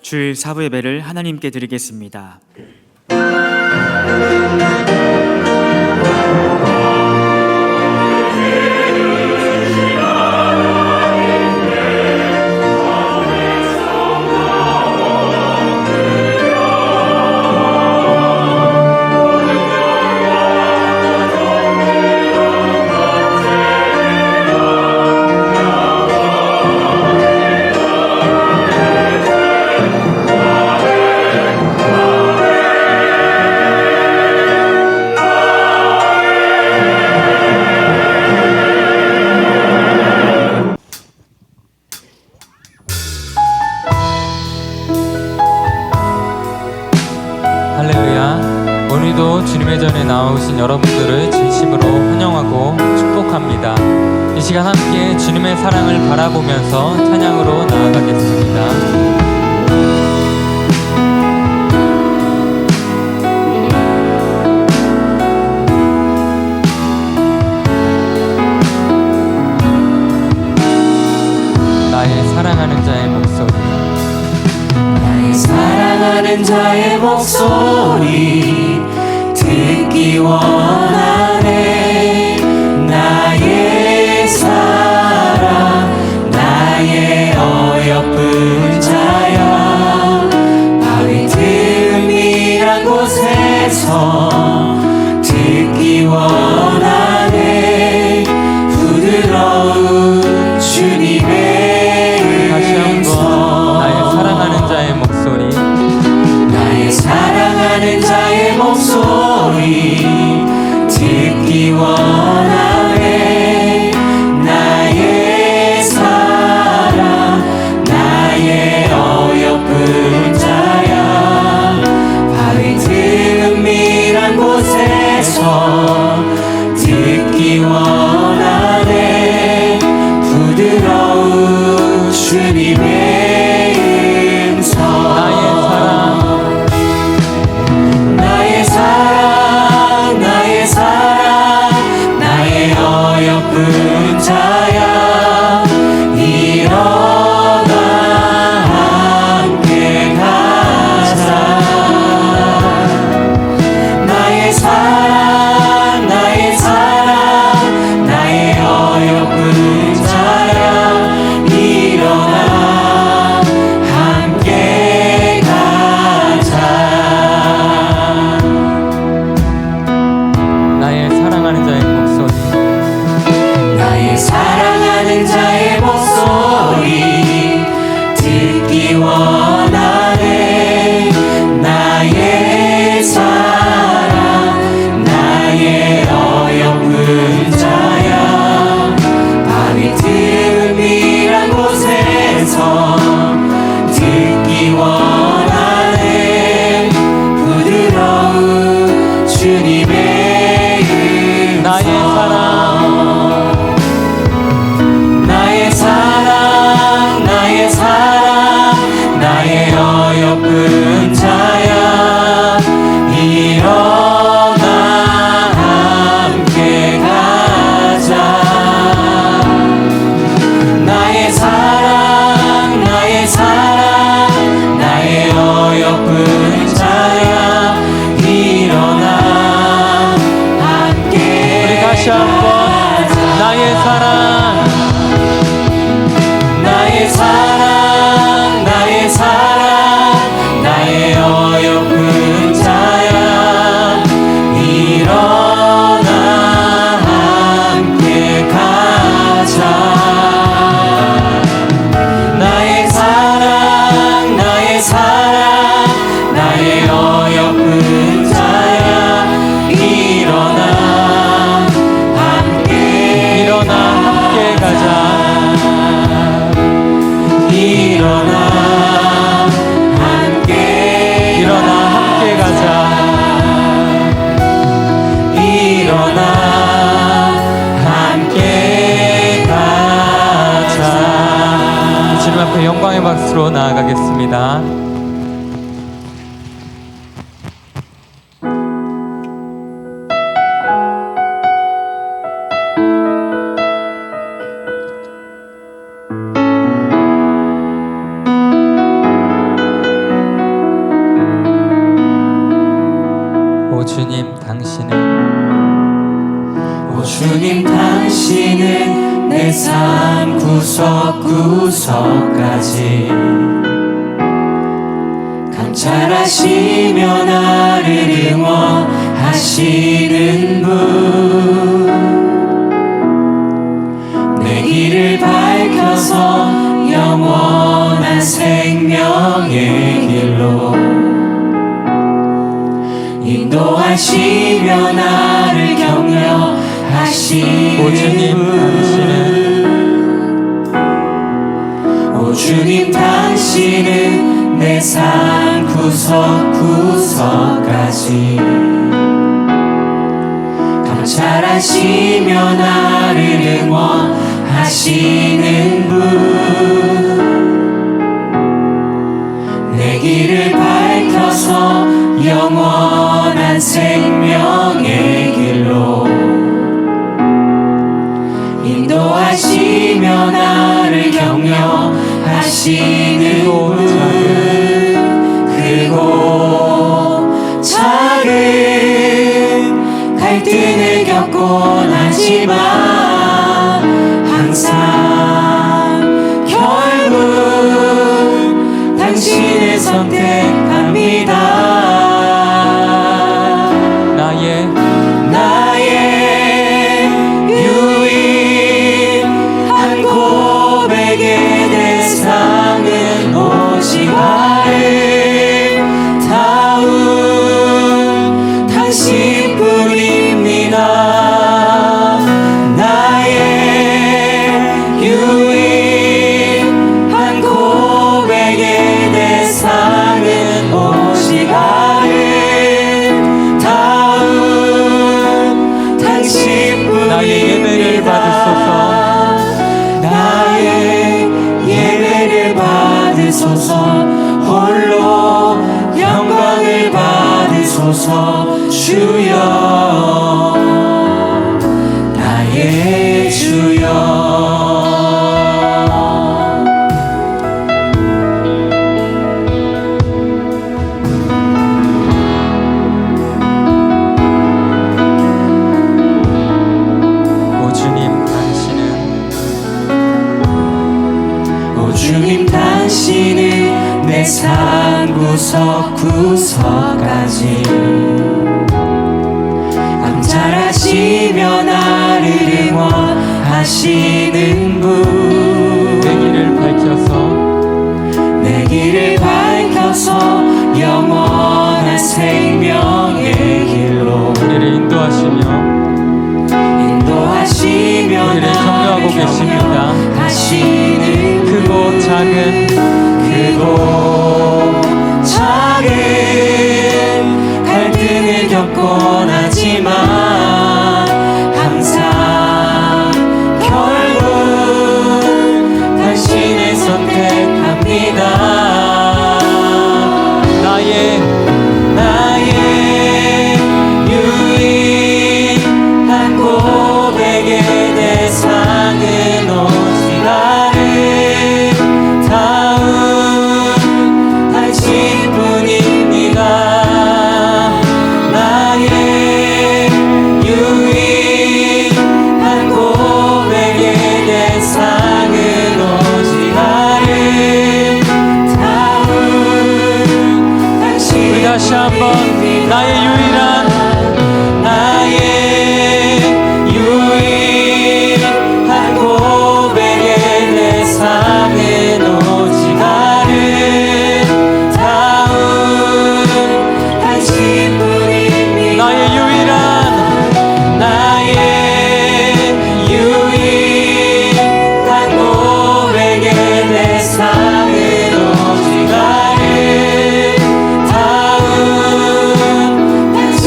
주일 사부 예배를 하나님께 드리겠습니다. 할렐루야. 오늘도 주님의 전에 나오신 여러분들을 진심으로 환영하고 축복합니다. 이 시간 함께 주님의 사랑을 바라보면서 찬양으로 나아가겠습니다. 사랑하는 자의 목소리, 나의 사랑하는 자의 목소리 듣기 원하네. 나의 사랑, 나의 어여쁜 자여, 바위 틈이란 곳에서 듣기 원하네. 부드러운 주님의 사랑하는 자의 목소리 듣기 원하네. 나의 사랑, 나의 어여쁜 자야, 바위 틈이란 곳에서 듣기 원하네. 부드러운 주님의 음성. 어여쁜 자야, 일어나 함께 가자. 나의 사랑, 나의 사랑, 나의 어여쁜 자야, 일어나 함께 가자. 나의 사랑하는 자의 목소리, 사랑하는 자의 목소리 듣기 원하네. 나의 사랑, 나의 어여쁜 자야, 바위 틈이란 곳에서 듣기 원하네. 부드러운 주님의 음성. 나의 사랑, 나의 어여쁜 자야, 일어나 함께 가자. 나의 사랑, 나의 사랑, 나의 어여쁜 자야, 일어나 함께 우리 다시 한번 나의 사랑, 나의 사랑, 나의 사랑, 나의 어여쁜 자야, 일어나 함께 가자. 나의 사랑, 나의 사랑, 나의 어여쁜 자야, 일어나 함께 가자. 일어나 함께 가자. 일어나 함께 가자. 주님 앞에 영광의 박수로 나아가겠습니다. 당신은 오 주님 당신은 내 삶 구석구석까지 감찰하시며 나를 응원하시는 분 내 길을 밝혀서 영원한 생명의 길로 인도하시며 나를 격려하시는 오 주님 당신은 오 주님 당신은 내 삶 구석구석까지 감찰하시며 나를 응원하시는 분 내 길을 밝혀서 영원한 생명의 길로 인도하시며 나를 격려하시는 분 크고 작은 갈등을 겪곤 하지만 항상 결국 당신을 선택합니다. 나의 유일한 고백의 대상은 오직 아름다운 당신뿐입니다. 나의 유일한 고백의 대상은 오직 아름다운 당신뿐입니다. 나의 예배를 받으소서. 나의 예배를 받으소서. 홀로 영광을 받으소서. 주여 나의 주여. 오 주님 당신은 오 주님 당신은 내 삶 구석구석까지 감찰하시며 나를 응원하시는 분 내 길을 밝혀서 내 길을 밝혀서 영원한 생명의 길로 우리를 인도하시며 우리를 격려하고 계십니다. 하시는 크고 작은 크고 작은 갈등을 겪곤 하지만 항상 결국 당신을 선택합니다. 나의 유일한 고백의 대상은 오직 아름다운 당신뿐입니다. 나의 유일한 고백의 대상은 오직 아름다운 당신. 우리 다시 한번 나의 유일한 고백의 대상은 오직 아름다운 당신뿐입니다. 나의 유일한 고백의 대상은 오직 아름다운 당신.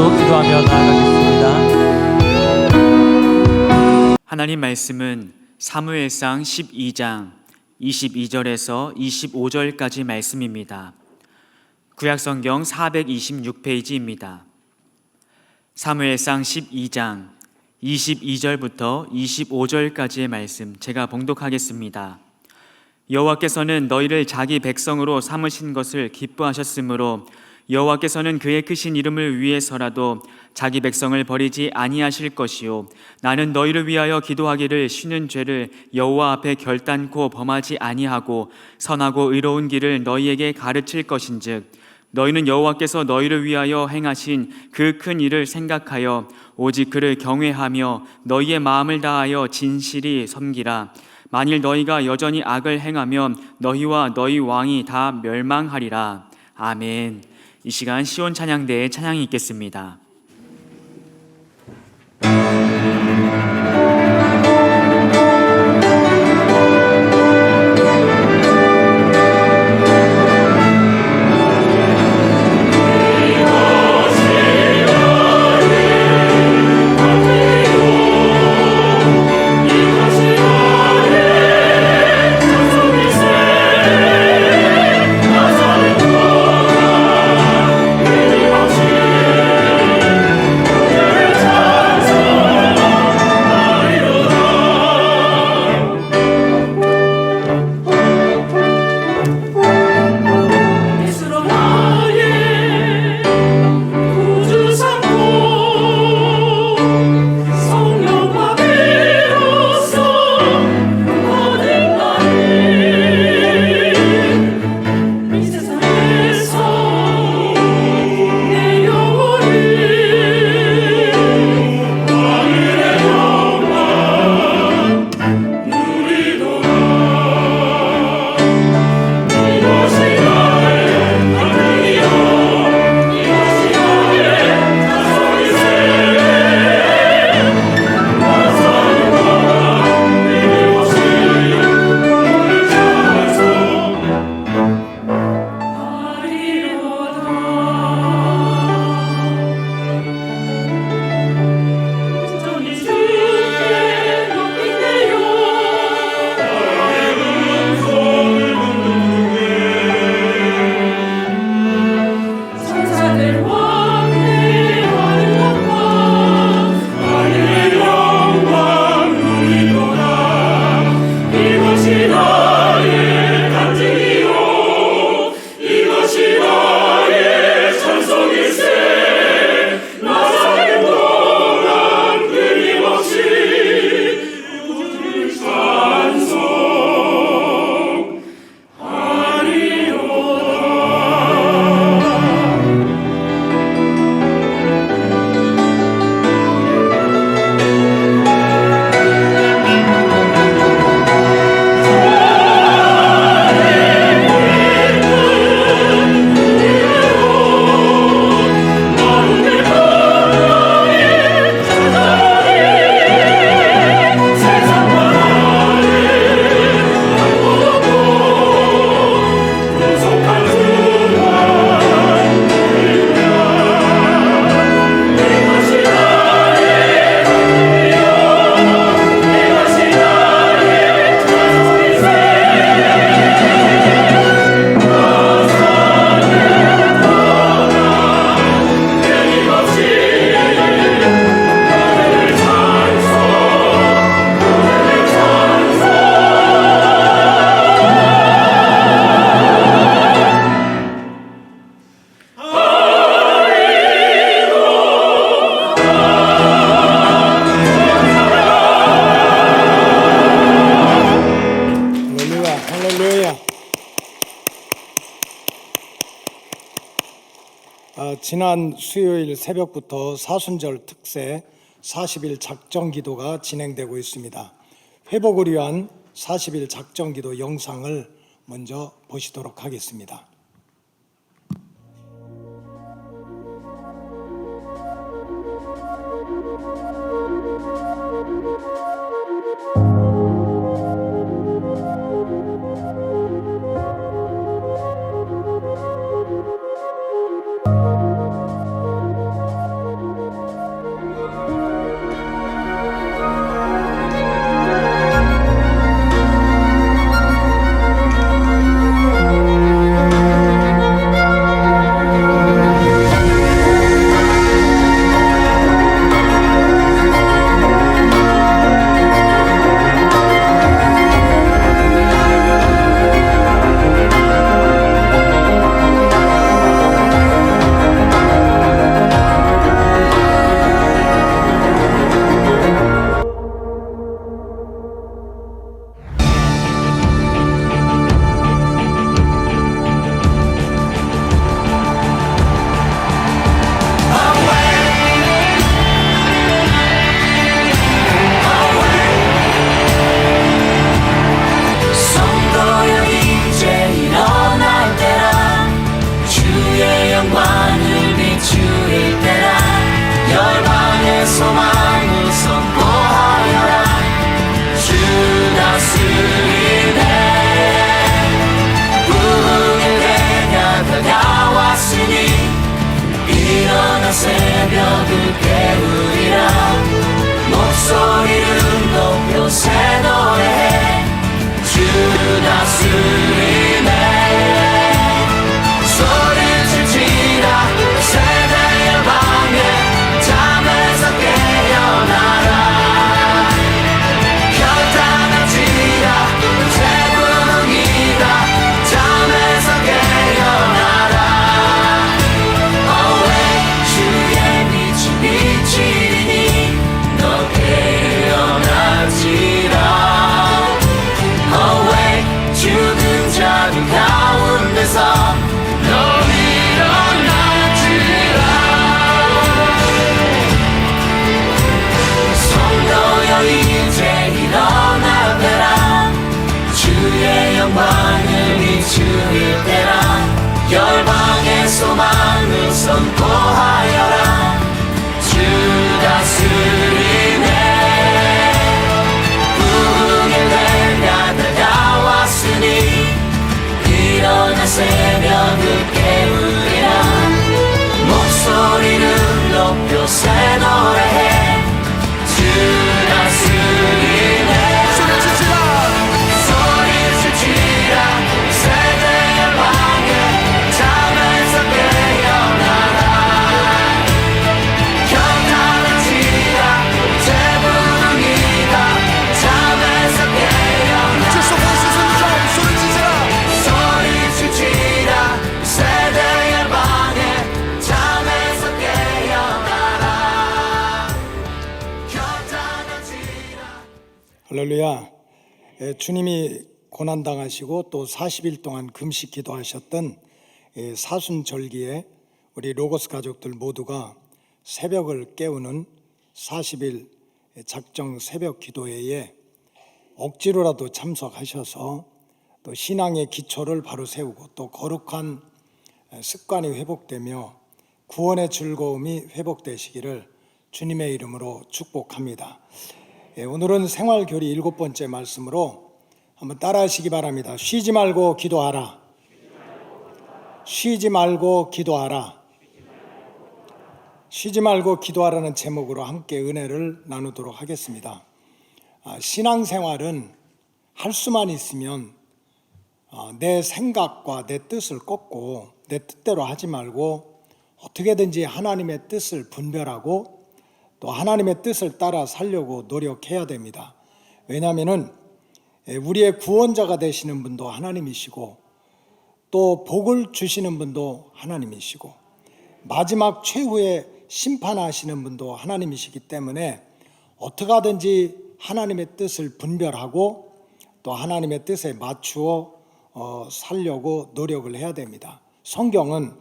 마음으로 기도하며 나아가겠습니다. 하나님 말씀은 사무엘상 12장 22절에서 25절까지 말씀입니다. 구약성경 426페이지입니다. 사무엘상 12장 22절부터 25절까지의 말씀 제가 봉독하겠습니다. 여호와께서는 너희를 자기 백성으로 삼으신 것을 기뻐하셨으므로 여호와께서는 그의 크신 이름을 위해서라도 자기 백성을 버리지 아니하실 것이요 나는 너희를 위하여 기도하기를 쉬는 죄를 여호와 앞에 결단코 범하지 아니하고 선하고 의로운 길을 너희에게 가르칠 것인즉 너희는 여호와께서 너희를 위하여 행하신 그 큰 일을 생각하여 오직 그를 경외하며 너희의 마음을 다하여 진실이 섬기라. 만일 너희가 여전히 악을 행하면 너희와 너희 왕이 다 멸망하리라. 아멘. 이 시간 시온 찬양대에 찬양이 있겠습니다. 지난 수요일 새벽부터 사순절 특세 40일 작정기도가 진행되고 있습니다. 회복을 위한 40일 작정기도 영상을 먼저 보시도록 하겠습니다. 소망을 선포하여라. 주 다스리네. 부흥의 날가 다가왔으니 일어나 새벽을 깨우리라. 목소리를 높여 새 노래해. 주 다스리네. 소리치라 세대의 방해 잠에서 깨어나라. 경탄하지라 재부흥이다. 잠에서 깨어나라. 소리치라 세대의 방해 잠에서 깨어나라. 경탄하지라. 할렐루야. 주님이 고난당하시고 또 40일 동안 금식 기도하셨던 사순절기에 우리 로고스 가족들 모두가 새벽을 깨우는 40일 작정 새벽 기도회에 억지로라도 참석하셔서 또 신앙의 기초를 바로 세우고 또 거룩한 습관이 회복되며 구원의 즐거움이 회복되시기를 주님의 이름으로 축복합니다. 오늘은 생활교리 7번째 말씀으로 한번 따라하시기 바랍니다. 쉬지 말고 기도하라. 쉬지 말고 기도하라. 쉬지 말고 기도하라는 제목으로 함께 은혜를 나누도록 하겠습니다. 신앙생활은 할 수만 있으면 내 생각과 내 뜻을 꺾고 내 뜻대로 하지 말고 어떻게든지 하나님의 뜻을 분별하고 또 하나님의 뜻을 따라 살려고 노력해야 됩니다. 왜냐하면 우리의 구원자가 되시는 분도 하나님이시고 또 복을 주시는 분도 하나님이시고 마지막 최후의 심판하시는 분도 하나님이시기 때문에 어떻게 하든지 하나님의 뜻을 분별하고 또 하나님의 뜻에 맞추어 살려고 노력을 해야 됩니다. 성경은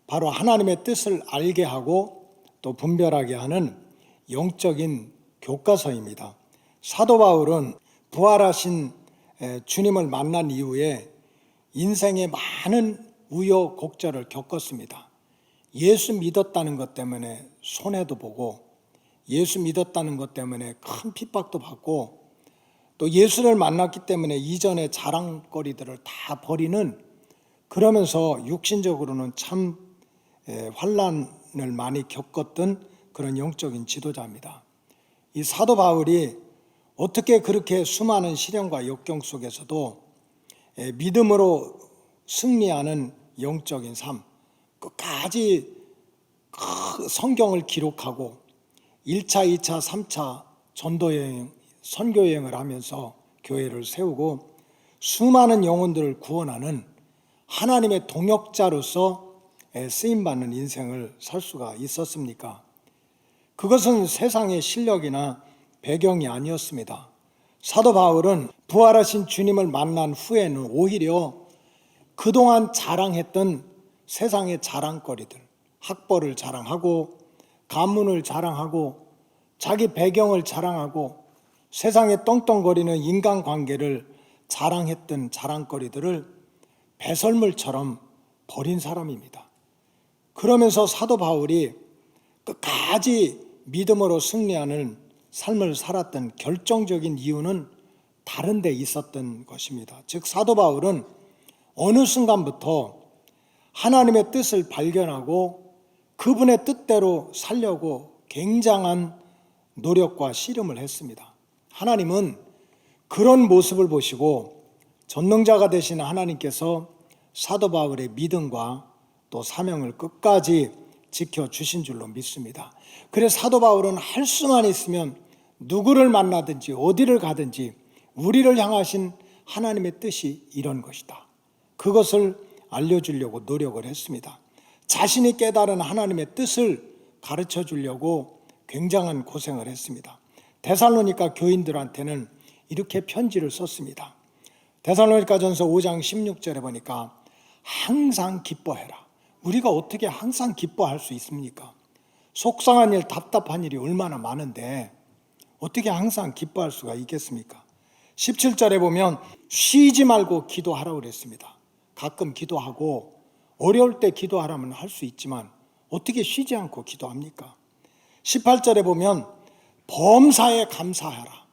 바로 하나님의 뜻을 알게 하고 또 분별하게 하는 영적인 교과서입니다. 사도 바울은 부활하신 주님을 만난 이후에 인생에 많은 우여곡절을 겪었습니다. 예수 믿었다는 것 때문에 손해도 보고 예수 믿었다는 것 때문에 큰 핍박도 받고 또 예수를 만났기 때문에 이전의 자랑거리들을 다 버리는, 그러면서 육신적으로는 참 환난을 많이 겪었던 그런 영적인 지도자입니다. 이 사도 바울이 어떻게 그렇게 수많은 시련과 역경 속에서도 믿음으로 승리하는 영적인 삶, 끝까지 성경을 기록하고 1차, 2차, 3차 전도여행, 선교여행을 하면서 교회를 세우고 수많은 영혼들을 구원하는 하나님의 동역자로서 쓰임받는 인생을 살 수가 있었습니까? 그것은 세상의 실력이나 배경이 아니었습니다. 사도 바울은 부활하신 주님을 만난 후에는 오히려 그동안 자랑했던 세상의 자랑거리들, 학벌을 자랑하고 가문을 자랑하고 자기 배경을 자랑하고 세상에 떵떵거리는 인간관계를 자랑했던 자랑거리들을 배설물처럼 버린 사람입니다. 그러면서 사도 바울이 끝까지 믿음으로 승리하는 삶을 살았던 결정적인 이유는 다른 데 있었던 것입니다. 즉 사도 바울은 어느 순간부터 하나님의 뜻을 발견하고 그분의 뜻대로 살려고 굉장한 노력과 씨름을 했습니다. 하나님은 그런 모습을 보시고 전능자가 되신 하나님께서 사도 바울의 믿음과 또 사명을 끝까지 지켜주신 줄로 믿습니다. 그래서 사도 바울은 할 수만 있으면 누구를 만나든지 어디를 가든지 우리를 향하신 하나님의 뜻이 이런 것이다, 그것을 알려주려고 노력을 했습니다. 자신이 깨달은 하나님의 뜻을 가르쳐 주려고 굉장한 고생을 했습니다. 데살로니가 교인들한테는 이렇게 편지를 썼습니다. 데살로니가전서 5장 16절에 보니까 항상 기뻐해라. 우리가 어떻게 항상 기뻐할 수 있습니까? 속상한 일, 답답한 일이 얼마나 많은데 어떻게 항상 기뻐할 수가 있겠습니까? 17절에 보면 쉬지 말고 기도하라고 그랬습니다. 가끔 기도하고 어려울 때 기도하라면 할 수 있지만 어떻게 쉬지 않고 기도합니까? 18절에 보면 범사에 감사하라.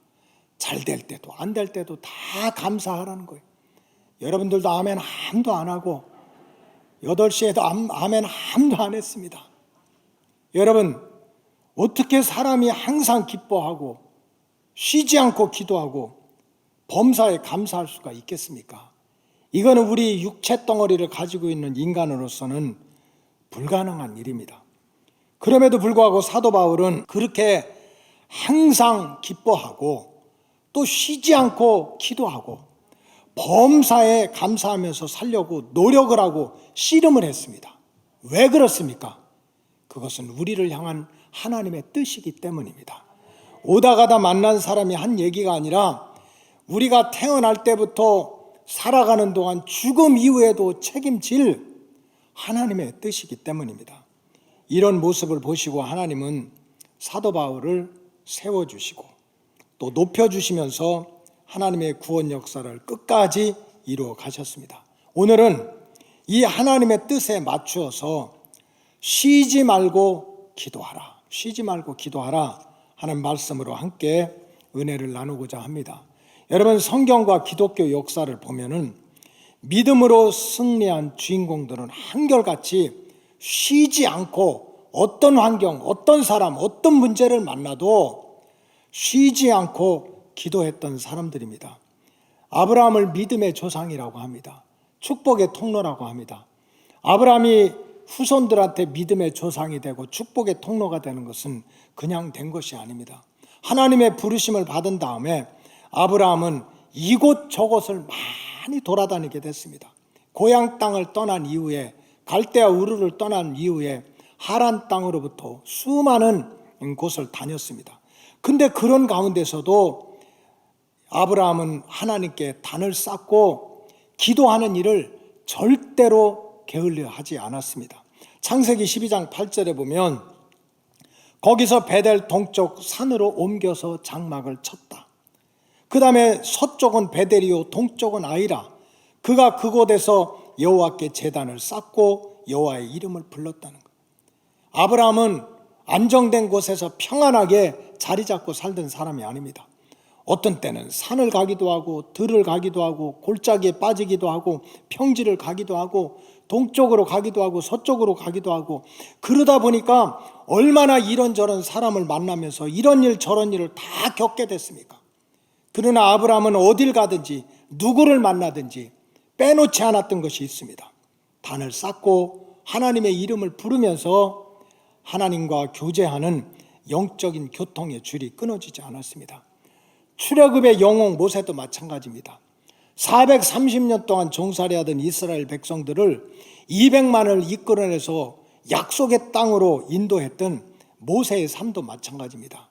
잘 될 때도 안 될 때도 다 감사하라는 거예요. 여러분들도 아멘 함도 안 하고 8시에도 아멘 함도 안 했습니다. 여러분, 어떻게 사람이 항상 기뻐하고 쉬지 않고 기도하고 범사에 감사할 수가 있겠습니까? 이거는 우리 육체 덩어리를 가지고 있는 인간으로서는 불가능한 일입니다. 그럼에도 불구하고 사도 바울은 그렇게 항상 기뻐하고 또 쉬지 않고 기도하고 범사에 감사하면서 살려고 노력을 하고 씨름을 했습니다. 왜 그렇습니까? 그것은 우리를 향한 하나님의 뜻이기 때문입니다. 오다 가다 만난 사람이 한 얘기가 아니라 우리가 태어날 때부터 살아가는 동안 죽음 이후에도 책임질 하나님의 뜻이기 때문입니다. 이런 모습을 보시고 하나님은 사도 바울을 세워주시고 또 높여주시면서 하나님의 구원 역사를 끝까지 이루어 가셨습니다. 오늘은 이 하나님의 뜻에 맞추어서 쉬지 말고 기도하라, 쉬지 말고 기도하라 하는 말씀으로 함께 은혜를 나누고자 합니다. 여러분, 성경과 기독교 역사를 보면은 믿음으로 승리한 주인공들은 한결같이 쉬지 않고 어떤 환경, 어떤 사람, 어떤 문제를 만나도 쉬지 않고 기도했던 사람들입니다. 아브라함을 믿음의 조상이라고 합니다. 축복의 통로라고 합니다. 아브라함이 후손들한테 믿음의 조상이 되고 축복의 통로가 되는 것은 그냥 된 것이 아닙니다. 하나님의 부르심을 받은 다음에 아브라함은 이곳 저곳을 많이 돌아다니게 됐습니다. 고향 땅을 떠난 이후에, 갈대아 우르를 떠난 이후에 하란 땅으로부터 수많은 곳을 다녔습니다. 근데 그런 가운데서도 아브라함은 하나님께 단을 쌓고 기도하는 일을 절대로 게을려 하지 않았습니다. 창세기 12장 8절에 보면 거기서 베델 동쪽 산으로 옮겨서 장막을 쳤다. 그 다음에 서쪽은 베델이요 동쪽은 아이라. 그가 그곳에서 여호와께 제단을 쌓고 여호와의 이름을 불렀다는 것. 아브라함은 안정된 곳에서 평안하게 자리 잡고 살던 사람이 아닙니다. 어떤 때는 산을 가기도 하고 들을 가기도 하고 골짜기에 빠지기도 하고 평지를 가기도 하고 동쪽으로 가기도 하고 서쪽으로 가기도 하고, 그러다 보니까 얼마나 이런저런 사람을 만나면서 이런 일 저런 일을 다 겪게 됐습니까? 그러나 아브라함은 어딜 가든지 누구를 만나든지 빼놓지 않았던 것이 있습니다. 단을 쌓고 하나님의 이름을 부르면서 하나님과 교제하는 영적인 교통의 줄이 끊어지지 않았습니다. 출애굽의 영웅 모세도 마찬가지입니다. 430년 동안 종살이하던 이스라엘 백성들을 200만을 이끌어내서 약속의 땅으로 인도했던 모세의 삶도 마찬가지입니다.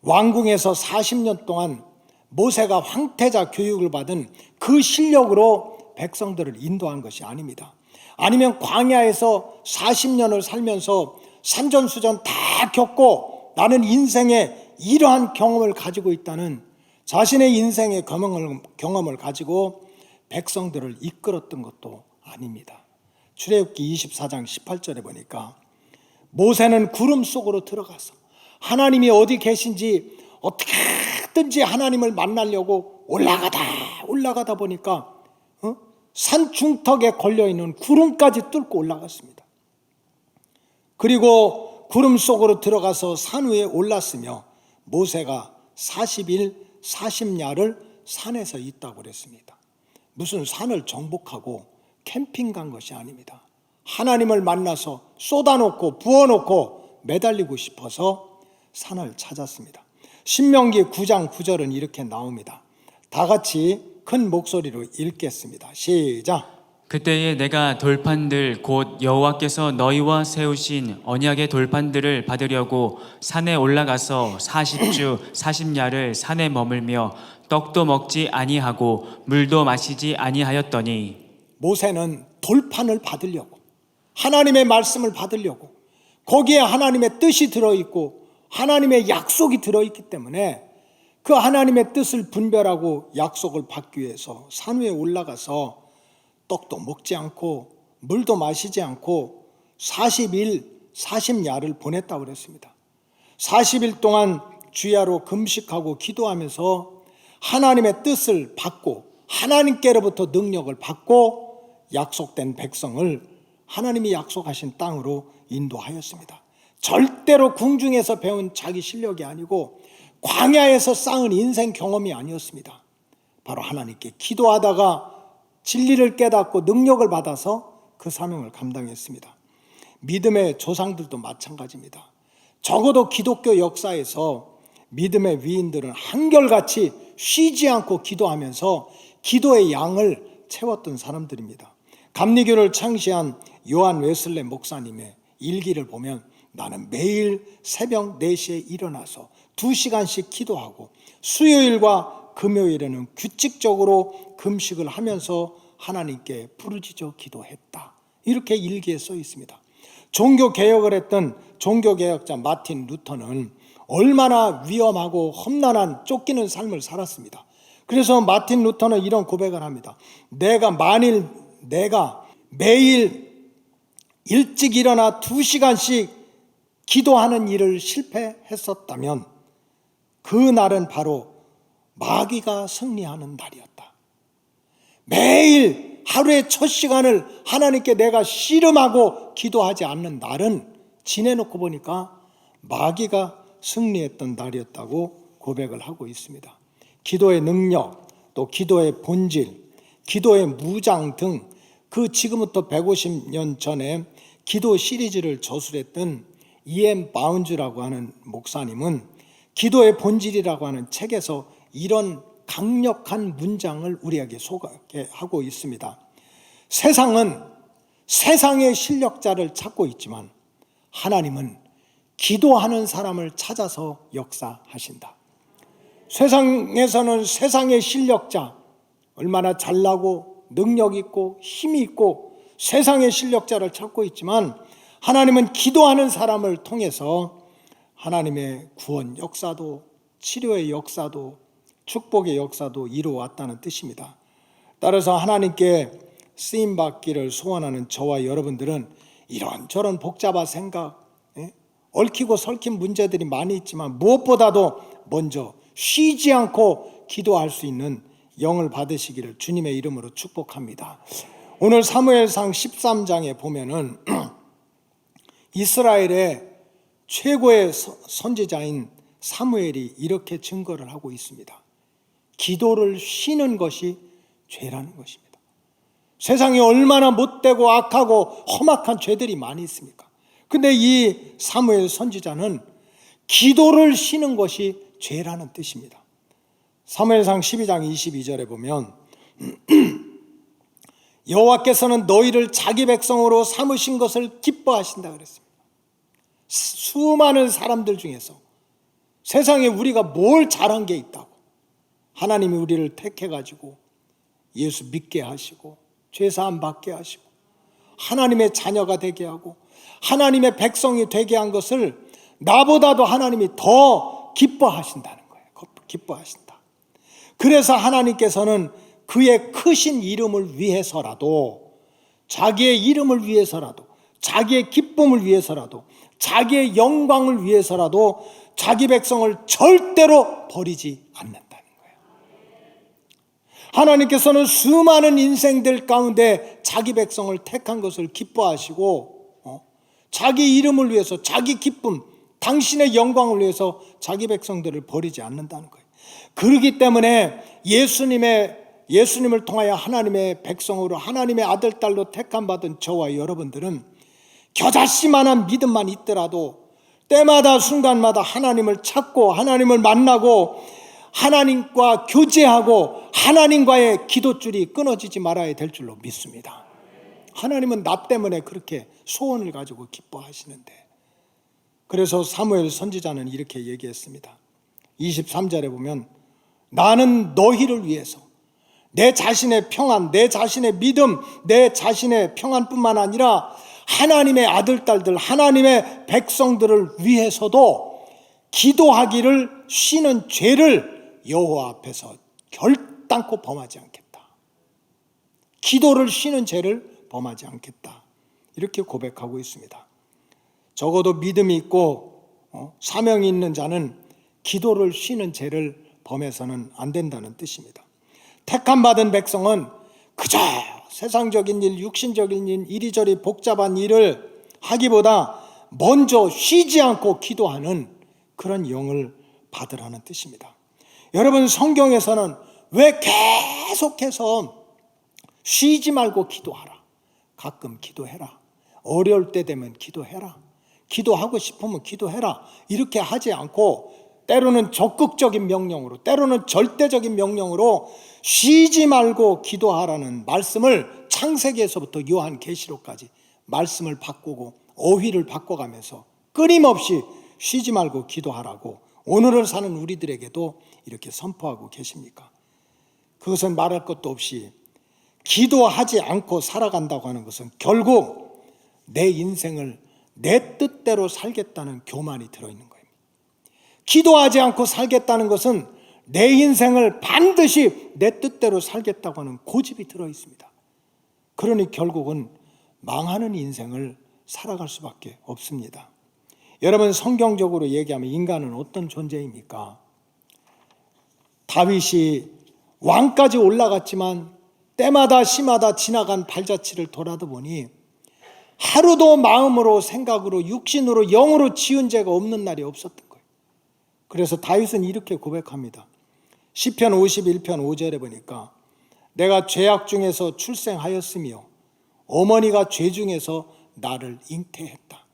왕궁에서 40년 동안 모세가 황태자 교육을 받은 그 실력으로 백성들을 인도한 것이 아닙니다. 아니면 광야에서 40년을 살면서 산전수전 다 겪고 나는 인생에 이러한 경험을 가지고 있다는 자신의 인생의 경험을 가지고 백성들을 이끌었던 것도 아닙니다. 출애굽기 24장 18절에 보니까 모세는 구름 속으로 들어가서 하나님이 어디 계신지 어떻게든지 하나님을 만나려고 올라가다 보니까 산 중턱에 걸려있는 구름까지 뚫고 올라갔습니다. 그리고 구름 속으로 들어가서 산 위에 올랐으며 모세가 40일 40야를 산에서 있다고 그랬습니다. 무슨 산을 정복하고 캠핑 간 것이 아닙니다. 하나님을 만나서 쏟아놓고 부어놓고 매달리고 싶어서 산을 찾았습니다. 신명기 9장 9절은 이렇게 나옵니다. 다 같이 큰 목소리로 읽겠습니다. 시작. 그때에 내가 돌판들 곧 여호와께서 너희와 세우신 언약의 돌판들을 받으려고 산에 올라가서 40주 40야를 산에 머물며 떡도 먹지 아니하고 물도 마시지 아니하였더니, 모세는 돌판을 받으려고, 하나님의 말씀을 받으려고, 거기에 하나님의 뜻이 들어있고 하나님의 약속이 들어있기 때문에 그 하나님의 뜻을 분별하고 약속을 받기 위해서 산 위에 올라가서 떡도 먹지 않고 물도 마시지 않고 40일 40야를 보냈다고 그랬습니다. 40일 동안 주야로 금식하고 기도하면서 하나님의 뜻을 받고 하나님께로부터 능력을 받고 약속된 백성을 하나님이 약속하신 땅으로 인도하였습니다. 절대로 궁중에서 배운 자기 실력이 아니고 광야에서 쌓은 인생 경험이 아니었습니다. 바로 하나님께 기도하다가 진리를 깨닫고 능력을 받아서 그 사명을 감당했습니다. 믿음의 조상들도 마찬가지입니다. 적어도 기독교 역사에서 믿음의 위인들은 한결같이 쉬지 않고 기도하면서 기도의 양을 채웠던 사람들입니다. 감리교를 창시한 요한 웨슬레 목사님의 일기를 보면 나는 매일 새벽 4시에 일어나서 2시간씩 기도하고 수요일과 금요일에는 규칙적으로 금식을 하면서 하나님께 부르짖어 기도했다. 이렇게 일기에 써 있습니다. 종교개혁을 했던 종교개혁자 마틴 루터는 얼마나 위험하고 험난한 쫓기는 삶을 살았습니다. 그래서 마틴 루터는 이런 고백을 합니다. 내가 매일 일찍 일어나 2시간씩 기도하는 일을 실패했었다면 그 날은 바로 마귀가 승리하는 날이었다. 매일 하루의 첫 시간을 하나님께 내가 씨름하고 기도하지 않는 날은 지내놓고 보니까 마귀가 승리했던 날이었다고 고백을 하고 있습니다. 기도의 능력, 또 기도의 본질, 기도의 무장 등 그 지금부터 150년 전에 기도 시리즈를 저술했던 E.M. 바운즈라고 하는 목사님은 기도의 본질이라고 하는 책에서 이런 강력한 문장을 우리에게 소개하고 있습니다. 세상은 세상의 실력자를 찾고 있지만 하나님은 기도하는 사람을 찾아서 역사하신다. 세상에서는 세상의 실력자, 얼마나 잘나고 능력 있고 힘이 있고 세상의 실력자를 찾고 있지만 하나님은 기도하는 사람을 통해서 하나님의 구원 역사도 치료의 역사도 축복의 역사도 이루어왔다는 뜻입니다. 따라서 하나님께 쓰임받기를 소원하는 저와 여러분들은 이런저런 복잡한 생각, 얽히고 설킨 문제들이 많이 있지만 무엇보다도 먼저 쉬지 않고 기도할 수 있는 영을 받으시기를 주님의 이름으로 축복합니다. 오늘 사무엘상 13장에 보면은 이스라엘의 최고의 선지자인 사무엘이 이렇게 증거를 하고 있습니다. 기도를 쉬는 것이 죄라는 것입니다. 세상에 얼마나 못되고 악하고 험악한 죄들이 많이 있습니까? 근데 이 사무엘 선지자는 기도를 쉬는 것이 죄라는 뜻입니다. 사무엘상 12장 22절에 보면 여호와께서는 너희를 자기 백성으로 삼으신 것을 기뻐하신다 그랬습니다. 수많은 사람들 중에서 세상에 우리가 뭘 잘한 게 있다고 하나님이 우리를 택해가지고 예수 믿게 하시고 죄사함 받게 하시고 하나님의 자녀가 되게 하고 하나님의 백성이 되게 한 것을 나보다도 하나님이 더 기뻐하신다는 거예요. 기뻐하신다. 그래서 하나님께서는 그의 크신 이름을 위해서라도 자기의 이름을 위해서라도 자기의 기쁨을 위해서라도 자기의 영광을 위해서라도 자기 백성을 절대로 버리지 않는다는 거예요. 하나님께서는 수많은 인생들 가운데 자기 백성을 택한 것을 기뻐하시고 자기 이름을 위해서 자기 기쁨 당신의 영광을 위해서 자기 백성들을 버리지 않는다는 거예요. 그렇기 때문에 예수님을 통하여 하나님의 백성으로 하나님의 아들 딸로 택함 받은 저와 여러분들은 겨자씨만한 믿음만 있더라도 때마다 순간마다 하나님을 찾고 하나님을 만나고 하나님과 교제하고 하나님과의 기도줄이 끊어지지 말아야 될 줄로 믿습니다. 하나님은 나 때문에 그렇게 소원을 가지고 기뻐하시는데, 그래서 사무엘 선지자는 이렇게 얘기했습니다. 23절에 보면 나는 너희를 위해서 내 자신의 평안, 내 자신의 믿음, 내 자신의 평안뿐만 아니라 하나님의 아들, 딸들, 하나님의 백성들을 위해서도 기도하기를 쉬는 죄를 여호와 앞에서 결단코 범하지 않겠다. 기도를 쉬는 죄를 범하지 않겠다. 이렇게 고백하고 있습니다. 적어도 믿음이 있고 사명이 있는 자는 기도를 쉬는 죄를 범해서는 안 된다는 뜻입니다. 택함받은 백성은 그저 세상적인 일, 육신적인 일, 이리저리 복잡한 일을 하기보다 먼저 쉬지 않고 기도하는 그런 영을 받으라는 뜻입니다. 여러분, 성경에서는 왜 계속해서 쉬지 말고 기도하라, 가끔 기도해라, 어려울 때 되면 기도해라, 기도하고 싶으면 기도해라, 이렇게 하지 않고 때로는 적극적인 명령으로, 때로는 절대적인 명령으로 쉬지 말고 기도하라는 말씀을 창세기에서부터 요한계시록까지 말씀을 바꾸고 어휘를 바꿔가면서 끊임없이 쉬지 말고 기도하라고 오늘을 사는 우리들에게도 이렇게 선포하고 계십니까? 그것은 말할 것도 없이 기도하지 않고 살아간다고 하는 것은 결국 내 인생을 내 뜻대로 살겠다는 교만이 들어있는 거예요. 기도하지 않고 살겠다는 것은 내 인생을 반드시 내 뜻대로 살겠다고 하는 고집이 들어있습니다. 그러니 결국은 망하는 인생을 살아갈 수밖에 없습니다. 여러분, 성경적으로 얘기하면 인간은 어떤 존재입니까? 다윗이 왕까지 올라갔지만 때마다 시마다 지나간 발자취를 돌아다 보니 하루도 마음으로, 생각으로, 육신으로, 영으로 지은 죄가 없는 날이 없었던 거예요. 그래서 다윗은 이렇게 고백합니다. 시편 51편 5절에 보니까 내가 죄악 중에서 출생하였으며 어머니가 죄 중에서 나를 잉태했다.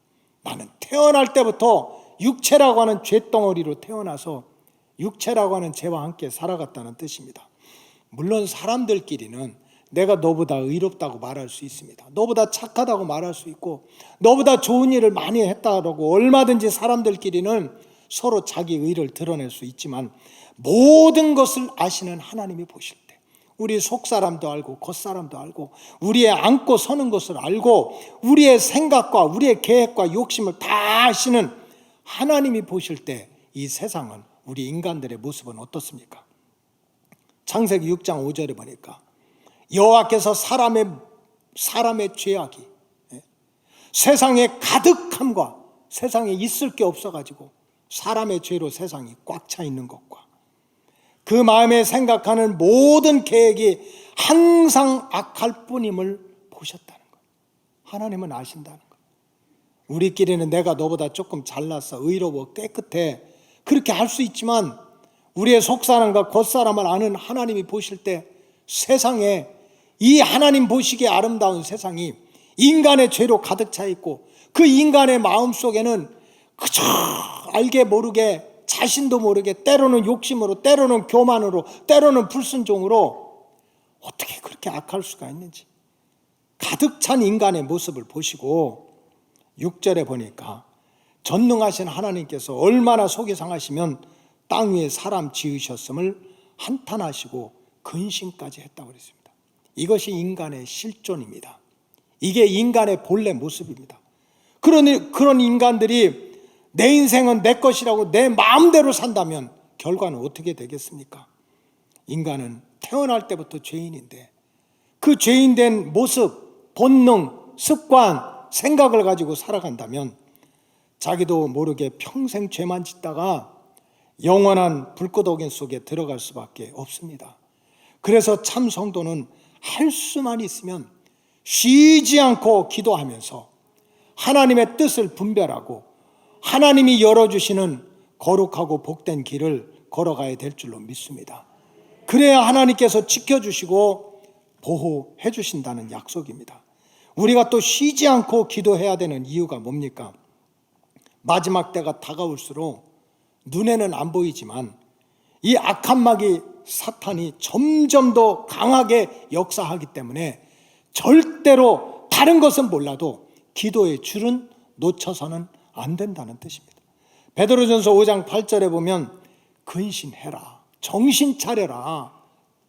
나는 태어날 때부터 육체라고 하는 죄덩어리로 태어나서 육체라고 하는 죄와 함께 살아갔다는 뜻입니다. 물론 사람들끼리는 내가 너보다 의롭다고 말할 수 있습니다. 너보다 착하다고 말할 수 있고 너보다 좋은 일을 많이 했다라고 얼마든지 사람들끼리는 서로 자기 의를 드러낼 수 있지만 모든 것을 아시는 하나님이 보실 때 우리 속사람도 알고 겉사람도 알고 우리의 앉고 서는 것을 알고 우리의 생각과 우리의 계획과 욕심을 다 아시는 하나님이 보실 때 이 세상은, 우리 인간들의 모습은 어떻습니까? 창세기 6장 5절에 보니까 여호와께서 사람의 죄악이 세상에 가득함과 세상에 있을 게 없어가지고 사람의 죄로 세상이 꽉 차 있는 것과 그 마음에 생각하는 모든 계획이 항상 악할 뿐임을 보셨다는 것. 하나님은 아신다는 것. 우리끼리는 내가 너보다 조금 잘났어, 의로워, 깨끗해, 그렇게 할 수 있지만 우리의 속사람과 겉사람을 아는 하나님이 보실 때 세상에, 이 하나님 보시기에 아름다운 세상이 인간의 죄로 가득 차 있고 그 인간의 마음 속에는 그저 알게 모르게 자신도 모르게 때로는 욕심으로, 때로는 교만으로, 때로는 불순종으로 어떻게 그렇게 악할 수가 있는지 가득 찬 인간의 모습을 보시고 6절에 보니까 전능하신 하나님께서 얼마나 속이 상하시면 땅 위에 사람 지으셨음을 한탄하시고 근심까지 했다고 그랬습니다. 이것이 인간의 실존입니다. 이게 인간의 본래 모습입니다. 그런 인간들이 내 인생은 내 것이라고 내 마음대로 산다면 결과는 어떻게 되겠습니까? 인간은 태어날 때부터 죄인인데 그 죄인된 모습, 본능, 습관, 생각을 가지고 살아간다면 자기도 모르게 평생 죄만 짓다가 영원한 불구덩이 속에 들어갈 수밖에 없습니다. 그래서 참 성도는 할 수만 있으면 쉬지 않고 기도하면서 하나님의 뜻을 분별하고 하나님이 열어주시는 거룩하고 복된 길을 걸어가야 될 줄로 믿습니다. 그래야 하나님께서 지켜주시고 보호해 주신다는 약속입니다. 우리가 또 쉬지 않고 기도해야 되는 이유가 뭡니까? 마지막 때가 다가올수록 눈에는 안 보이지만 이 악한 마귀 사탄이 점점 더 강하게 역사하기 때문에 절대로 다른 것은 몰라도 기도의 줄은 놓쳐서는 안 된다는 뜻입니다. 베드로전서 5장 8절에 보면 근신해라, 정신 차려라,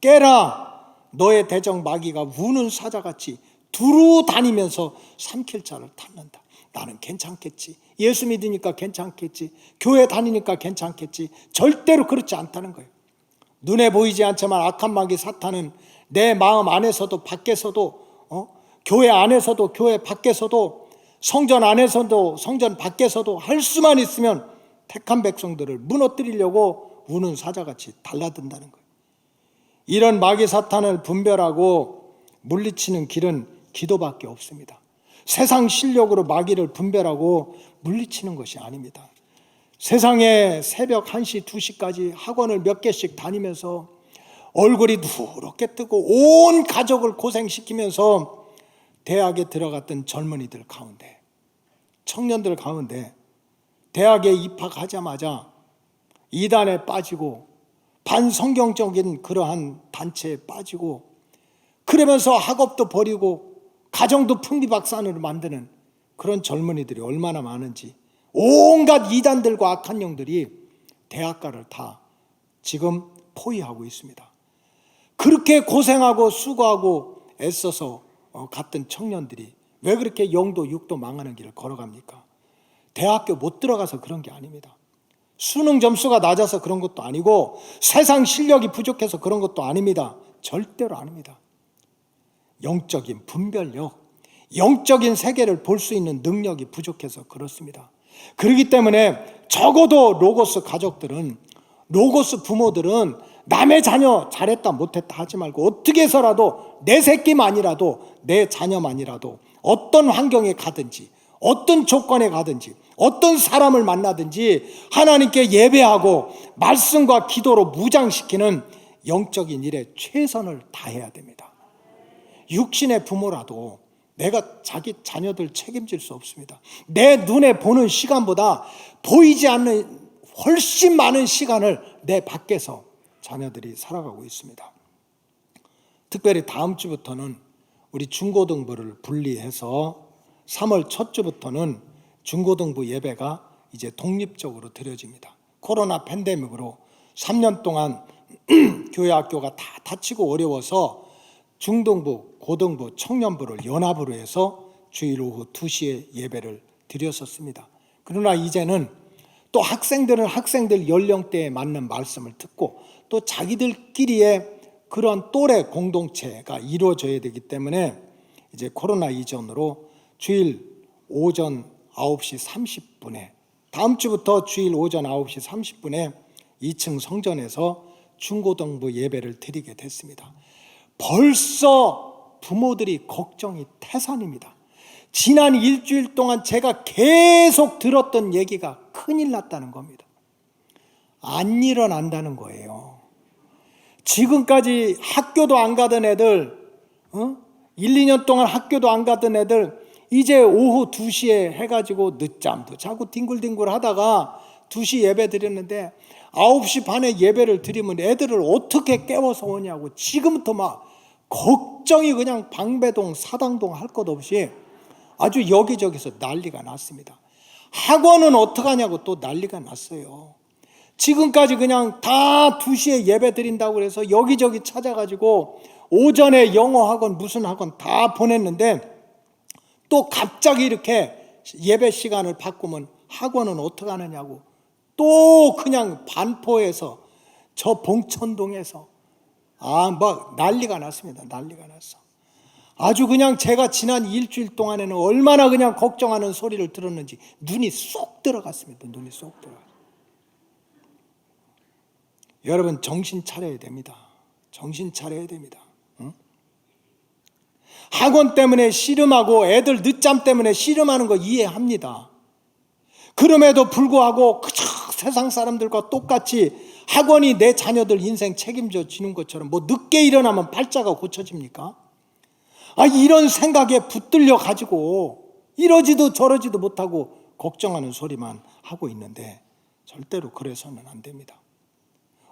깨라, 너의 대적 마귀가 우는 사자같이 두루 다니면서 삼킬 자를 탐는다. 나는 괜찮겠지, 예수 믿으니까 괜찮겠지, 교회 다니니까 괜찮겠지. 절대로 그렇지 않다는 거예요. 눈에 보이지 않지만 악한 마귀 사탄은 내 마음 안에서도 밖에서도 교회 안에서도 교회 밖에서도 성전 안에서도 성전 밖에서도 할 수만 있으면 택한 백성들을 무너뜨리려고 우는 사자같이 달라든다는 거예요. 이런 마귀 사탄을 분별하고 물리치는 길은 기도밖에 없습니다. 세상 실력으로 마귀를 분별하고 물리치는 것이 아닙니다. 세상에 새벽 1시, 2시까지 학원을 몇 개씩 다니면서 얼굴이 누렇게 뜨고 온 가족을 고생시키면서 대학에 들어갔던 젊은이들 가운데, 청년들 가운데 대학에 입학하자마자 이단에 빠지고 반성경적인 그러한 단체에 빠지고 그러면서 학업도 버리고 가정도 풍비박산으로 만드는 그런 젊은이들이 얼마나 많은지, 온갖 이단들과 악한 영들이 대학가를 다 지금 포위하고 있습니다. 그렇게 고생하고 수고하고 애써서 갔던 청년들이 왜 그렇게 영도 육도 망하는 길을 걸어갑니까? 대학교 못 들어가서 그런 게 아닙니다. 수능 점수가 낮아서 그런 것도 아니고 세상 실력이 부족해서 그런 것도 아닙니다. 절대로 아닙니다. 영적인 분별력, 영적인 세계를 볼 수 있는 능력이 부족해서 그렇습니다. 그렇기 때문에 적어도 로고스 가족들은, 로고스 부모들은 남의 자녀 잘했다 못했다 하지 말고 어떻게 해서라도 내 새끼만이라도, 내 자녀만이라도 어떤 환경에 가든지 어떤 조건에 가든지 어떤 사람을 만나든지 하나님께 예배하고 말씀과 기도로 무장시키는 영적인 일에 최선을 다해야 됩니다. 육신의 부모라도 내가 자기 자녀들 책임질 수 없습니다. 내 눈에 보는 시간보다 보이지 않는 훨씬 많은 시간을 내 밖에서 자녀들이 살아가고 있습니다. 특별히 다음 주부터는 우리 중고등부를 분리해서 3월 첫 주부터는 중고등부 예배가 이제 독립적으로 드려집니다. 코로나 팬데믹으로 3년 동안 교회 학교가 다 닫히고 어려워서 중등부, 고등부, 청년부를 연합으로 해서 주일 오후 2시에 예배를 드렸었습니다. 그러나 이제는 또 학생들은 학생들 연령대에 맞는 말씀을 듣고 또 자기들끼리의 그런 또래 공동체가 이루어져야 되기 때문에 이제 코로나 이전으로 주일 오전 9시 30분에, 다음 주부터 주일 오전 9시 30분에 2층 성전에서 중고등부 예배를 드리게 됐습니다. 벌써 부모들이 걱정이 태산입니다. 지난 일주일 동안 제가 계속 들었던 얘기가 큰일 났다는 겁니다. 안 일어난다는 거예요. 지금까지 학교도 안 가던 애들, 1, 2년 동안 학교도 안 가던 애들 이제 오후 2시에 해가지고 늦잠도 자고 뒹굴뒹굴 하다가 2시 예배 드렸는데 9시 반에 예배를 드리면 애들을 어떻게 깨워서 오냐고 지금부터 막 걱정이 그냥 방배동 사당동 할 것 없이 아주 여기저기서 난리가 났습니다. 학원은 어떡하냐고 또 난리가 났어요. 지금까지 그냥 다 2시에 예배 드린다고 해서 여기저기 찾아가지고 오전에 영어 학원 무슨 학원 다 보냈는데 또 갑자기 이렇게 예배 시간을 바꾸면 학원은 어떡하느냐고 또 그냥 반포에서 저 봉천동에서 막 난리가 났습니다. 난리가 났어. 아주 그냥 제가 지난 일주일 동안에는 얼마나 그냥 걱정하는 소리를 들었는지 눈이 쏙 들어갔습니다. 눈이 쏙 들어갔어요. 여러분 정신 차려야 됩니다. 정신 차려야 됩니다. 응? 학원 때문에 씨름하고 애들 늦잠 때문에 씨름하는 거 이해합니다. 그럼에도 불구하고 그저 세상 사람들과 똑같이 학원이 내 자녀들 인생 책임져 지는 것처럼 뭐 늦게 일어나면 팔자가 고쳐집니까? 이런 생각에 붙들려 가지고 이러지도 저러지도 못하고 걱정하는 소리만 하고 있는데 절대로 그래서는 안 됩니다.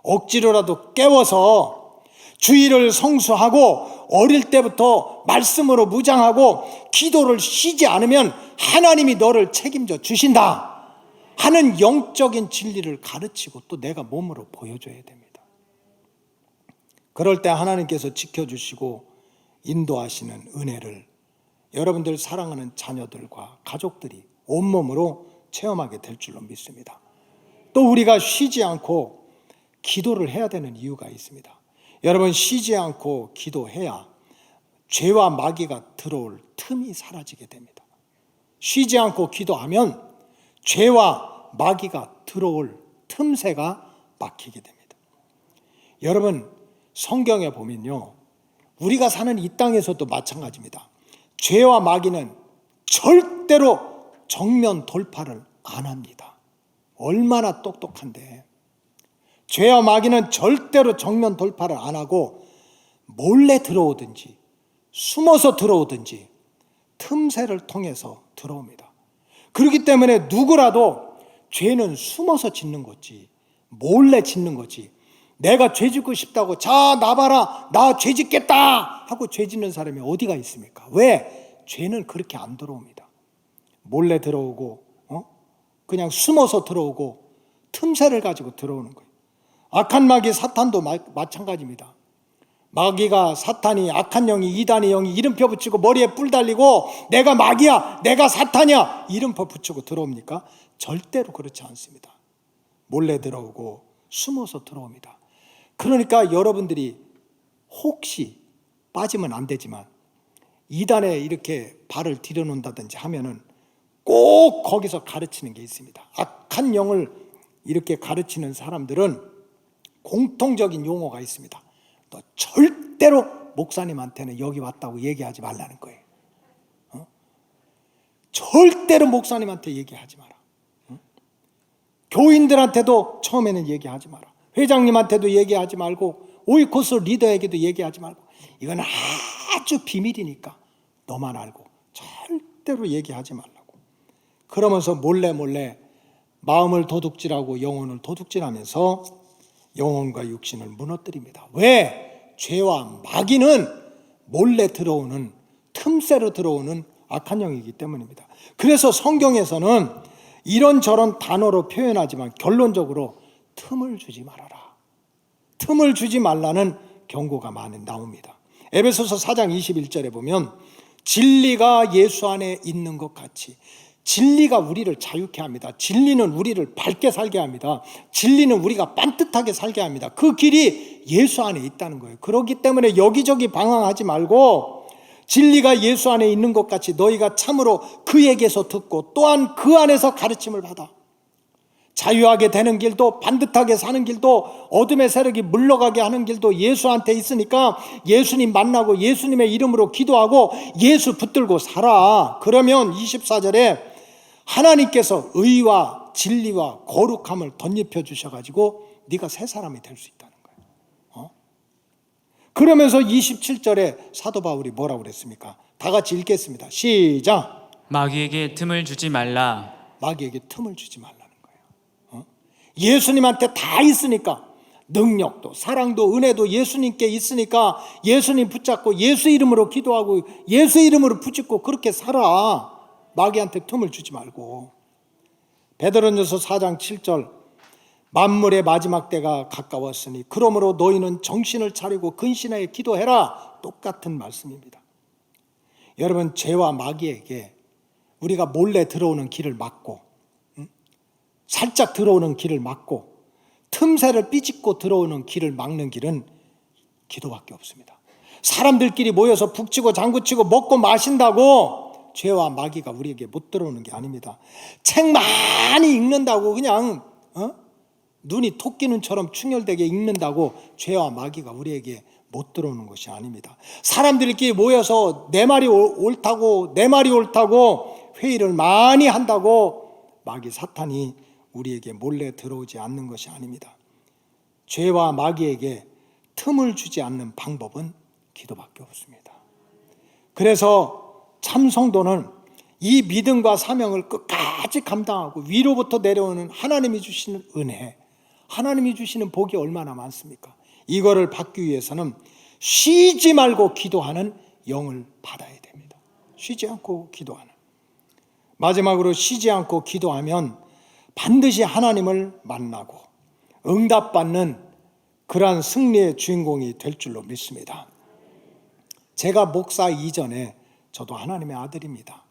억지로라도 깨워서 주의를 성수하고 어릴 때부터 말씀으로 무장하고 기도를 쉬지 않으면 하나님이 너를 책임져 주신다 하는 영적인 진리를 가르치고 또 내가 몸으로 보여줘야 됩니다. 그럴 때 하나님께서 지켜주시고 인도하시는 은혜를 여러분들 사랑하는 자녀들과 가족들이 온몸으로 체험하게 될 줄로 믿습니다. 또 우리가 쉬지 않고 기도를 해야 되는 이유가 있습니다. 여러분 쉬지 않고 기도해야 죄와 마귀가 들어올 틈이 사라지게 됩니다. 쉬지 않고 기도하면 죄와 마귀가 들어올 틈새가 막히게 됩니다. 여러분, 성경에 보면요, 우리가 사는 이 땅에서도 마찬가지입니다. 죄와 마귀는 절대로 정면 돌파를 안 합니다. 얼마나 똑똑한데. 죄와 마귀는 절대로 정면 돌파를 안 하고 몰래 들어오든지 숨어서 들어오든지 틈새를 통해서 들어옵니다. 그렇기 때문에 누구라도 죄는 숨어서 짓는 거지, 몰래 짓는 거지. 내가 죄 짓고 싶다고, 자, 나 봐라, 나 죄 짓겠다 하고 죄 짓는 사람이 어디가 있습니까? 왜? 죄는 그렇게 안 들어옵니다. 몰래 들어오고, 그냥 숨어서 들어오고 틈새를 가지고 들어오는 거예요. 악한 마귀 사탄도 마찬가지입니다. 마귀가, 사탄이, 악한 영이, 이단의 영이 이름표 붙이고 머리에 뿔 달리고 내가 마귀야, 내가 사탄이야 이름표 붙이고 들어옵니까? 절대로 그렇지 않습니다. 몰래 들어오고 숨어서 들어옵니다. 그러니까 여러분들이 혹시 빠지면 안 되지만 이단에 이렇게 발을 들여놓는다든지 하면은 꼭 거기서 가르치는 게 있습니다. 악한 영을 이렇게 가르치는 사람들은 공통적인 용어가 있습니다. 너 절대로 목사님한테는 여기 왔다고 얘기하지 말라는 거예요. 절대로 목사님한테 얘기하지 마라. 교인들한테도 처음에는 얘기하지 마라. 회장님한테도 얘기하지 말고 오이코스 리더에게도 얘기하지 말고, 이건 아주 비밀이니까 너만 알고 절대로 얘기하지 말라고. 그러면서 몰래 마음을 도둑질하고 영혼을 도둑질하면서 영혼과 육신을 무너뜨립니다. 왜? 죄와 마귀는 몰래 들어오는, 틈새로 들어오는 악한 영이기 때문입니다. 그래서 성경에서는 이런저런 단어로 표현하지만 결론적으로 틈을 주지 말아라, 틈을 주지 말라는 경고가 많이 나옵니다. 에베소서 4장 21절에 보면 진리가 예수 안에 있는 것 같이, 진리가 우리를 자유케 합니다. 진리는 우리를 밝게 살게 합니다. 진리는 우리가 반듯하게 살게 합니다. 그 길이 예수 안에 있다는 거예요. 그렇기 때문에 여기저기 방황하지 말고 진리가 예수 안에 있는 것 같이 너희가 참으로 그에게서 듣고 또한 그 안에서 가르침을 받아 자유하게 되는 길도, 반듯하게 사는 길도, 어둠의 세력이 물러가게 하는 길도 예수한테 있으니까 예수님 만나고 예수님의 이름으로 기도하고 예수 붙들고 살아. 그러면 24절에 하나님께서 의와 진리와 거룩함을 덧입혀 주셔가지고 네가 새 사람이 될 수 있다는 거예요. 그러면서 27절에 사도 바울이 뭐라고 그랬습니까? 다 같이 읽겠습니다. 시작. 마귀에게 틈을 주지 말라. 마귀에게 틈을 주지 말라는 거예요. 예수님한테 다 있으니까, 능력도 사랑도 은혜도 예수님께 있으니까 예수님 붙잡고 예수 이름으로 기도하고 예수 이름으로 붙잡고 그렇게 살아. 마귀한테 틈을 주지 말고. 베드로전서 4장 7절, 만물의 마지막 때가 가까웠으니 그러므로 너희는 정신을 차리고 근신하여 기도해라. 똑같은 말씀입니다. 여러분, 죄와 마귀에게 우리가 몰래 들어오는 길을 막고, 살짝 들어오는 길을 막고, 틈새를 삐집고 들어오는 길을 막는 길은 기도밖에 없습니다. 사람들끼리 모여서 북치고 장구치고 먹고 마신다고 죄와 마귀가 우리에게 못 들어오는 게 아닙니다. 책 많이 읽는다고 그냥 눈이 토끼 눈처럼 충혈되게 읽는다고 죄와 마귀가 우리에게 못 들어오는 것이 아닙니다. 사람들끼리 모여서 내 말이 옳다고 회의를 많이 한다고 마귀 사탄이 우리에게 몰래 들어오지 않는 것이 아닙니다. 죄와 마귀에게 틈을 주지 않는 방법은 기도밖에 없습니다. 그래서 참 성도는 이 믿음과 사명을 끝까지 감당하고 위로부터 내려오는 하나님이 주시는 은혜, 하나님이 주시는 복이 얼마나 많습니까? 이거를 받기 위해서는 쉬지 말고 기도하는 영을 받아야 됩니다. 쉬지 않고 기도하는. 마지막으로 쉬지 않고 기도하면 반드시 하나님을 만나고 응답받는 그러한 승리의 주인공이 될 줄로 믿습니다. 제가 목사 이전에 저도 하나님의 아들입니다.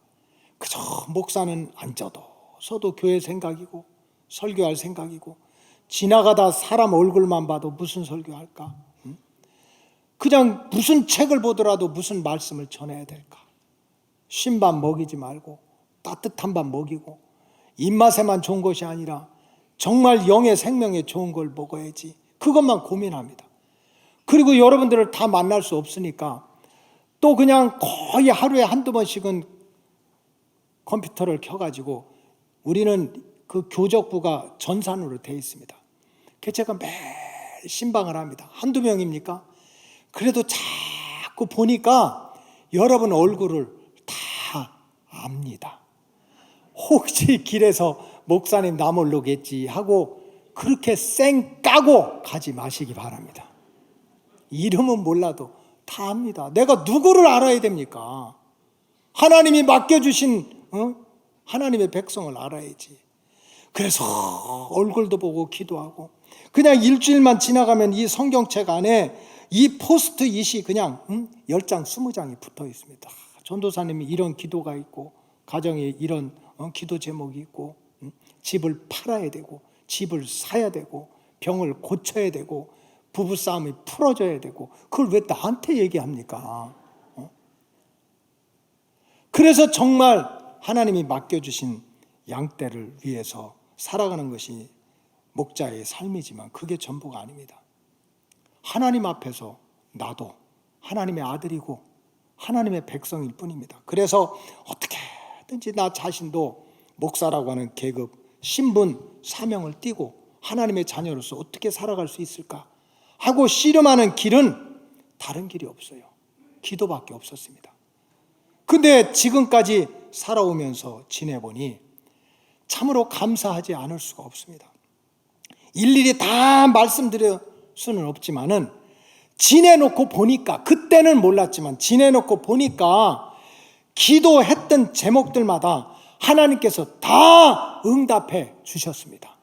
그저 목사는 앉아도 교회 생각이고 설교할 생각이고 지나가다 사람 얼굴만 봐도 무슨 설교할까? 그냥 무슨 책을 보더라도 무슨 말씀을 전해야 될까? 쉰밥 먹이지 말고 따뜻한 밥 먹이고 입맛에만 좋은 것이 아니라 정말 영의 생명에 좋은 걸 먹어야지. 그것만 고민합니다. 그리고 여러분들을 다 만날 수 없으니까 또 그냥 거의 하루에 한두 번씩은 컴퓨터를 켜가지고 우리는 그 교적부가 전산으로 되어 있습니다. 그래서 제가 매일 신방을 합니다. 한두 명입니까? 그래도 자꾸 보니까 여러분 얼굴을 다 압니다. 혹시 길에서 목사님 나 모르겠지 하고 그렇게 쌩 까고 가지 마시기 바랍니다. 이름은 몰라도 다 압니다. 내가 누구를 알아야 됩니까? 하나님이 맡겨주신 하나님의 백성을 알아야지. 그래서 얼굴도 보고 기도하고 그냥 일주일만 지나가면 이 성경책 안에 이 포스트잇이 그냥 10장 20장이 붙어 있습니다. 전도사님이 이런 기도가 있고 가정에 이런 기도 제목이 있고 집을 팔아야 되고 집을 사야 되고 병을 고쳐야 되고 부부싸움이 풀어져야 되고 그걸 왜 나한테 얘기합니까? 그래서 정말 하나님이 맡겨주신 양떼를 위해서 살아가는 것이 목자의 삶이지만 그게 전부가 아닙니다. 하나님 앞에서 나도 하나님의 아들이고 하나님의 백성일 뿐입니다. 그래서 어떻게든지 나 자신도 목사라고 하는 계급, 신분, 사명을 띠고 하나님의 자녀로서 어떻게 살아갈 수 있을까 하고 씨름하는 길은 다른 길이 없어요. 기도밖에 없었습니다. 근데 지금까지 살아오면서 지내보니 참으로 감사하지 않을 수가 없습니다. 일일이 다 말씀드릴 수는 없지만은 지내놓고 보니까, 그때는 몰랐지만 지내놓고 보니까 기도했던 제목들마다 하나님께서 다 응답해 주셨습니다.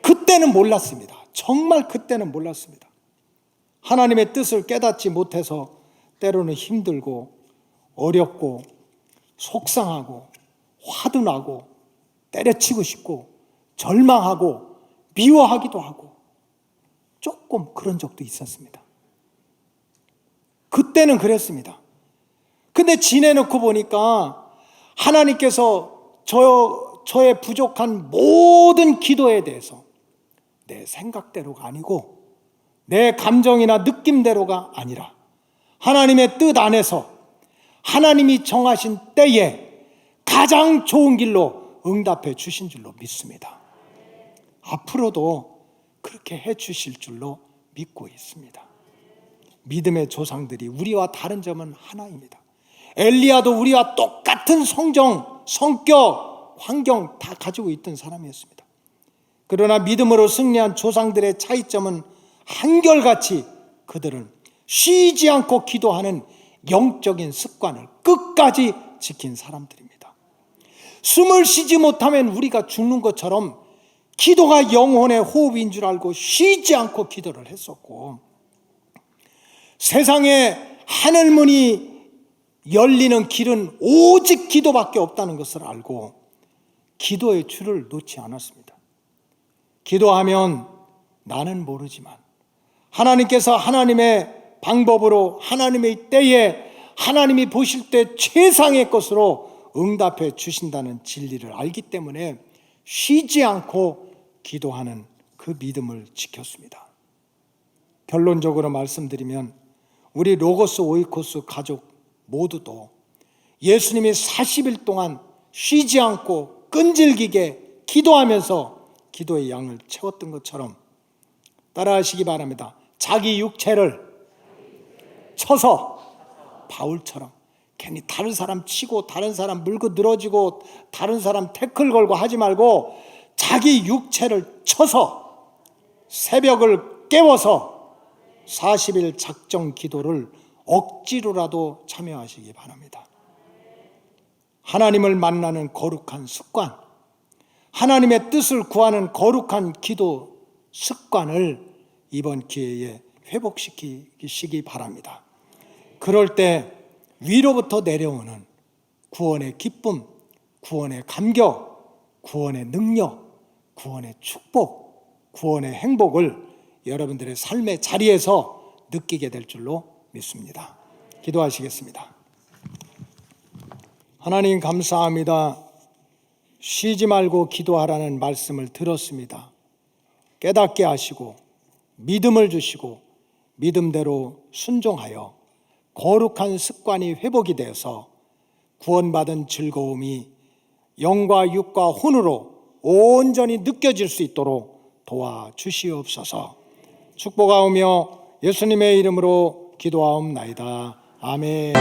그때는 몰랐습니다. 정말 그때는 몰랐습니다. 하나님의 뜻을 깨닫지 못해서 때로는 힘들고 어렵고 속상하고 화도 나고 때려치고 싶고 절망하고 미워하기도 하고 조금 그런 적도 있었습니다. 그때는 그랬습니다. 근데 지내놓고 보니까 하나님께서 저의 부족한 모든 기도에 대해서 내 생각대로가 아니고 내 감정이나 느낌대로가 아니라 하나님의 뜻 안에서 하나님이 정하신 때에 가장 좋은 길로 응답해 주신 줄로 믿습니다. 앞으로도 그렇게 해 주실 줄로 믿고 있습니다. 믿음의 조상들이 우리와 다른 점은 하나입니다. 엘리야도 우리와 똑같은 성정, 성격, 환경 다 가지고 있던 사람이었습니다. 그러나 믿음으로 승리한 조상들의 차이점은 한결같이 그들은 쉬지 않고 기도하는 영적인 습관을 끝까지 지킨 사람들입니다. 숨을 쉬지 못하면 우리가 죽는 것처럼 기도가 영혼의 호흡인 줄 알고 쉬지 않고 기도를 했었고, 세상에 하늘문이 열리는 길은 오직 기도밖에 없다는 것을 알고 기도의 줄을 놓지 않았습니다. 기도하면 나는 모르지만 하나님께서 하나님의 방법으로 하나님의 때에 하나님이 보실 때 최상의 것으로 응답해 주신다는 진리를 알기 때문에 쉬지 않고 기도하는 그 믿음을 지켰습니다. 결론적으로 말씀드리면 우리 로고스 오이코스 가족 모두도 예수님이 40일 동안 쉬지 않고 끈질기게 기도하면서 기도의 양을 채웠던 것처럼 따라하시기 바랍니다. 자기 육체를 쳐서 바울처럼 괜히 다른 사람 치고 다른 사람 물고 늘어지고 다른 사람 태클 걸고 하지 말고 자기 육체를 쳐서 새벽을 깨워서 40일 작정 기도를 억지로라도 참여하시기 바랍니다. 하나님을 만나는 거룩한 습관, 하나님의 뜻을 구하는 거룩한 기도 습관을 이번 기회에 회복시키시기 바랍니다. 그럴 때 위로부터 내려오는 구원의 기쁨, 구원의 감격, 구원의 능력, 구원의 축복, 구원의 행복을 여러분들의 삶의 자리에서 느끼게 될 줄로 믿습니다. 기도하시겠습니다. 하나님 감사합니다. 쉬지 말고 기도하라는 말씀을 들었습니다. 깨닫게 하시고 믿음을 주시고 믿음대로 순종하여 거룩한 습관이 회복이 되어서 구원받은 즐거움이 영과 육과 혼으로 온전히 느껴질 수 있도록 도와주시옵소서. 축복하오며 예수님의 이름으로 기도하옵나이다. 아멘.